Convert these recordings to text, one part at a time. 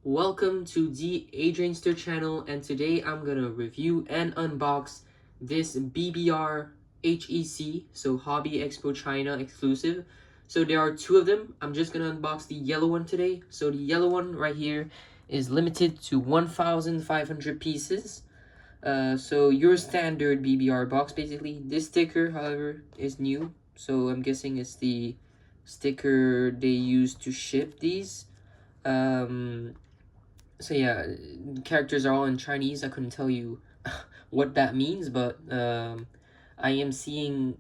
Welcome to the Adrianster channel, and today I'm gonna review and unbox this BBR HEC, so Hobby Expo China exclusive. So there are two of them. I'm just gonna unbox the yellow one today. So the yellow one right here is limited to 1,500 pieces. So your standard BBR box basically. This sticker, however, is new. So I'm guessing it's the sticker they use to ship these. So yeah, characters are all in Chinese. I couldn't tell you what that means, but I am seeing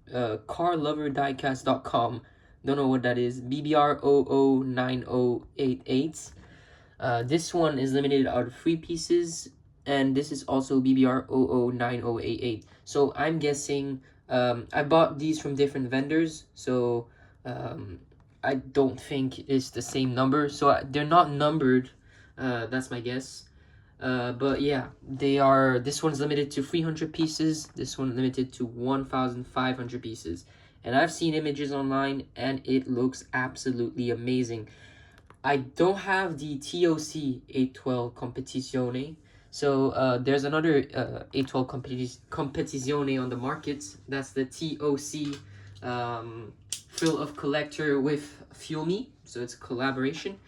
carloverdiecast.com. Don't know what that is. BBR009088. This one is limited out of 3 pieces, and this is also BBR009088. So I'm guessing I bought these from different vendors, so um, I don't think it's the same number. So they're not numbered. That's my guess. But yeah, they are. This one's limited to 300 pieces. This one limited to 1,500 pieces. And I've seen images online, and it looks absolutely amazing. I don't have the TOC 812 Competizione. So there's another 812 Competizione on the market. That's the TOC Thrill of Collector with Fuel Me. So it's a collaboration.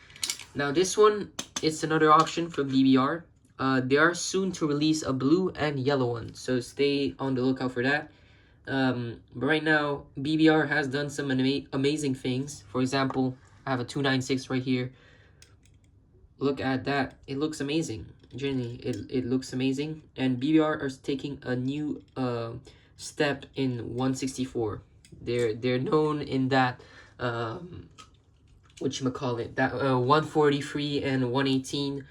Now this one, it's another option from BBR. They are soon to release a blue and yellow one, so stay on the lookout for that. But right now, BBR has done some amazing things. For example, I have a 296 right here. Look at that. It looks amazing. Genuinely, it looks amazing. And BBR is taking a new step in 164. They're known in that whatchamacallit, that 143 and 118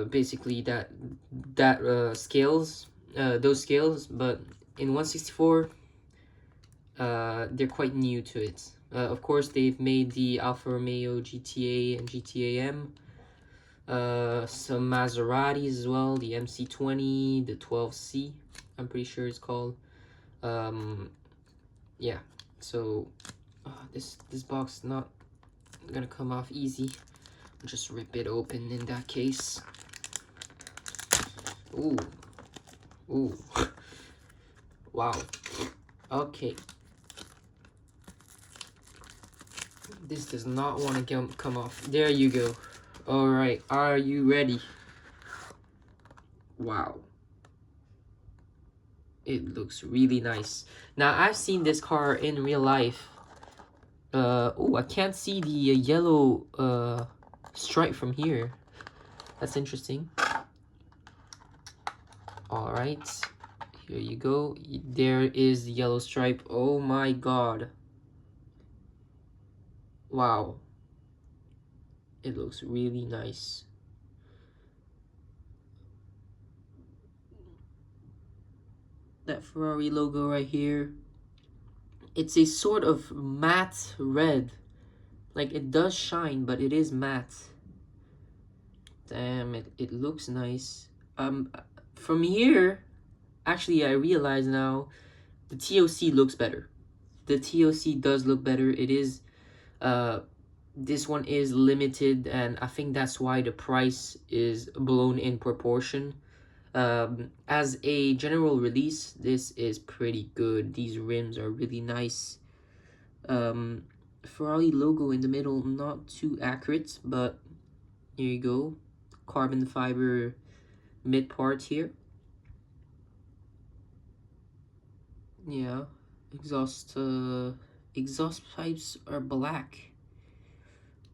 basically that scales, those scales, but in 164 they're quite new to it. Of course, they've made the Alfa Romeo GTA and GTA-M, some Maseratis as well, the MC20, the 12C, I'm pretty sure it's called. Yeah, so this box is not gonna come off easy. I'll just rip it open in that case. Ooh. Wow. Okay. This does not want to come off. There you go. Alright, are you ready? Wow. It looks really nice. Now, I've seen this car in real life. I can't see the yellow stripe from here. That's interesting. Alright. Here you go. There is the yellow stripe. Oh my god. Wow. It looks really nice. That Ferrari logo right here. It's a sort of matte red. Like, it does shine, but it is matte. Damn, it looks nice. From here, actually, I realize now, the TOC looks better. The TOC does look better. It is, this one is limited, and I think that's why the price is blown in proportion. As a general release, this is pretty good. These rims are really nice. Ferrari logo in the middle, not too accurate, but here you go. Carbon fiber mid part here. Yeah, exhaust pipes are black.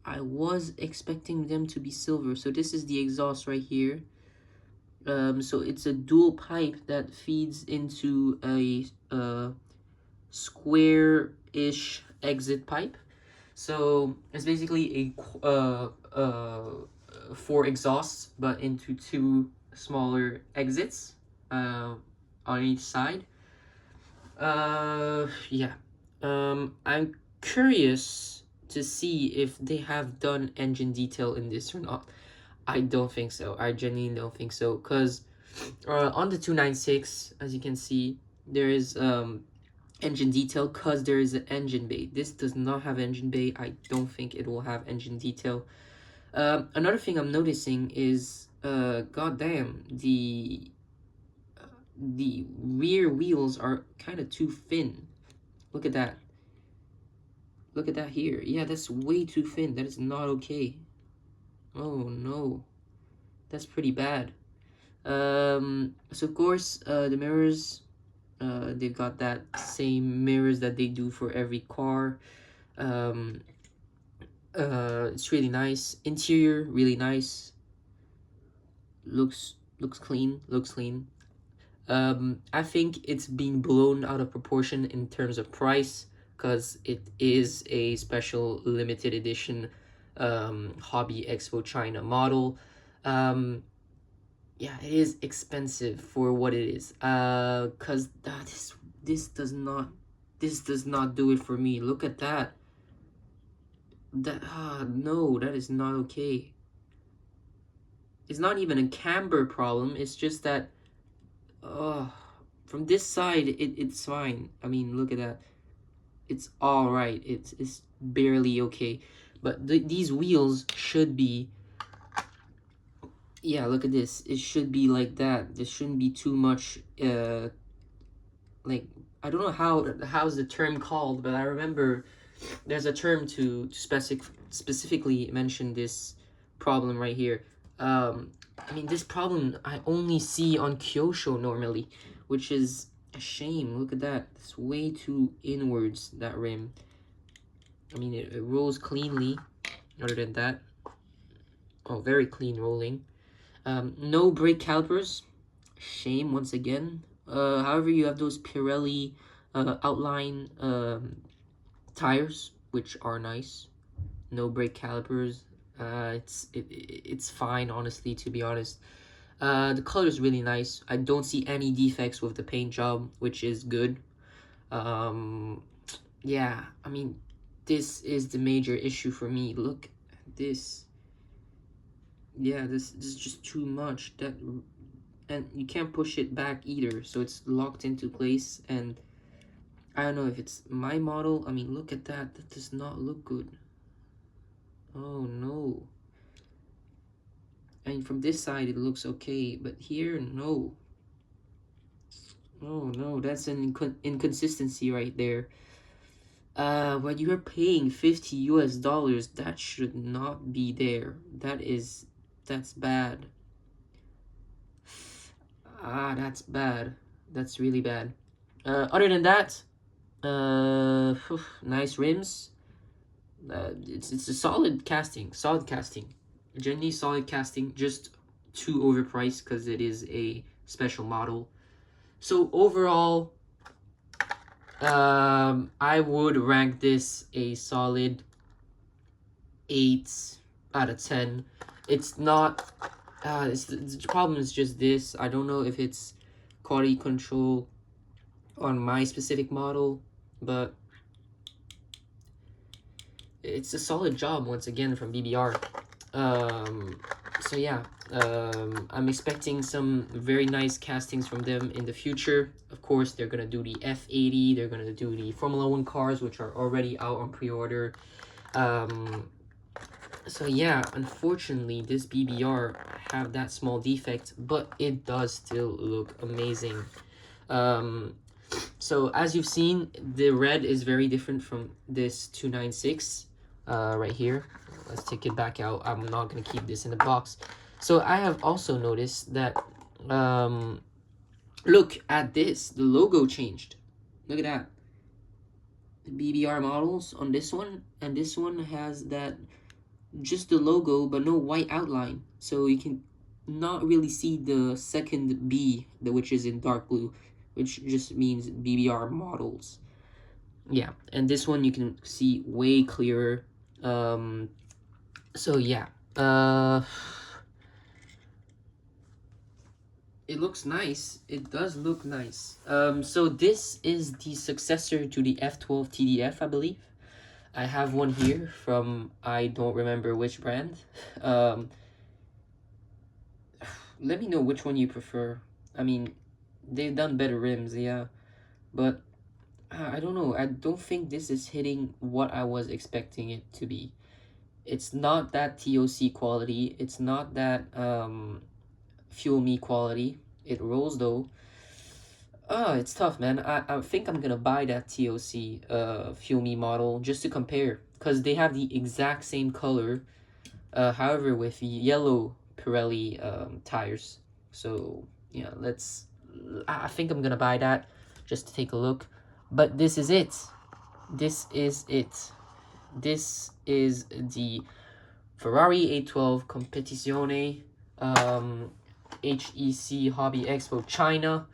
I was expecting them to be silver. So this is the exhaust right here. So it's a dual pipe that feeds into a square-ish exit pipe. So it's basically a 4 exhausts, but into 2 smaller exits on each side. Yeah. I'm curious to see if they have done engine detail in this or not. I don't think so. I genuinely don't think so, because on the 296, as you can see, there is engine detail because there is an engine bay. This does not have engine bay. I don't think it will have engine detail. Another thing I'm noticing is, goddamn, the rear wheels are kind of too thin. Look at that. Look at that here. Yeah, that's way too thin. That is not okay. Oh no, that's pretty bad. So of course, the mirrors, they've got that same mirrors that they do for every car. Um, it's really nice. Interior, really nice. Looks clean. Looks clean. I think it's being blown out of proportion in terms of price because it is a special limited edition Hobby Expo China model. Um, yeah, it is expensive for what it is. Cause this does not do it for me. Look at that. No, that is not okay. It's not even a camber problem. It's just that, uh, from this side, it's fine. I mean, look at that. It's all right. It's barely okay, but these wheels should be. Yeah, look at this. It should be like that. There shouldn't be too much. Like, I don't know how's the term called, but I remember there's a term to specifically mention this problem right here. I mean, this problem I only see on Kyosho normally, which is a shame. Look at that. It's way too inwards, that rim. I mean, it rolls cleanly, other than that. Oh, very clean rolling. No brake calipers. Shame, once again. However, you have those Pirelli outline tires, which are nice. No brake calipers. It's fine, honestly, to be honest. The color is really nice. I don't see any defects with the paint job, which is good. Um, yeah, I mean, this is the major issue for me. Look at this. Yeah, this is just too much. And you can't push it back either, so it's locked into place. And I don't know if it's my model. I mean, look at that. That does not look good. Oh no. And from this side it looks okay, but here, no. Oh no, that's an inconsistency right there. When you're paying 50 US dollars, that should not be there. That's bad. That's bad. That's really bad. Other than that, nice rims. It's a solid casting, genuinely solid casting. Just too overpriced because it is a special model. So overall, I would rank this a solid 8 out of 10. It's not. The problem is just this. I don't know if it's quality control on my specific model, but it's a solid job once again from BBR. So yeah, I'm expecting some very nice castings from them in the future. Of course, they're gonna do the F80. They're gonna do the Formula One cars, which are already out on pre-order. So yeah, unfortunately, this BBR have that small defect, but it does still look amazing. So as you've seen, the red is very different from this 296 right here. Let's take it back out. I'm not going to keep this in the box. So I have also noticed that, look at this. The logo changed. Look at that. The BBR models on this one, and this one has that, just the logo, but no white outline. So you can not really see the second B, which is in dark blue, which just means BBR models. Yeah, and this one you can see way clearer. So yeah, it looks nice. It does look nice. So this is the successor to the F12 TDF, I believe. I have one here from, I don't remember which brand. Let me know which one you prefer. I mean, they've done better rims, yeah, but I don't know. I don't think this is hitting what I was expecting it to be. It's not that TOC quality. It's not that Fuel Me quality. It rolls though. Oh, it's tough, man. I think I'm gonna buy that TOC Fuel Me model just to compare, because they have the exact same color, however with yellow Pirelli tires. So yeah, I think I'm gonna buy that just to take a look. But this is it. This is it. This is the Ferrari 812 Competizione, HEC Hobby Expo China.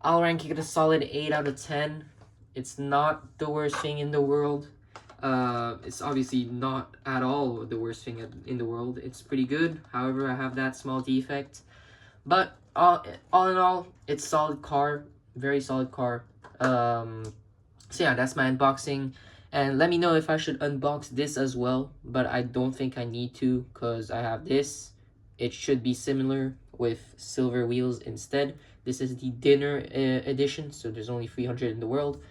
I'll rank it a solid 8 out of 10. It's not the worst thing in the world. It's obviously not at all the worst thing in the world. It's pretty good. However, I have that small defect. But all in all, it's solid car. Very solid car. So yeah, that's my unboxing. And let me know if I should unbox this as well. But I don't think I need to, because I have this. It should be similar with silver wheels instead. This is the dinner edition, so there's only 300 in the world.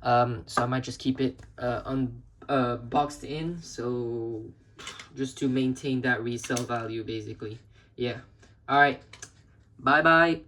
So I might just keep it boxed in, so just to maintain that resale value, basically. Yeah. All right. Bye bye.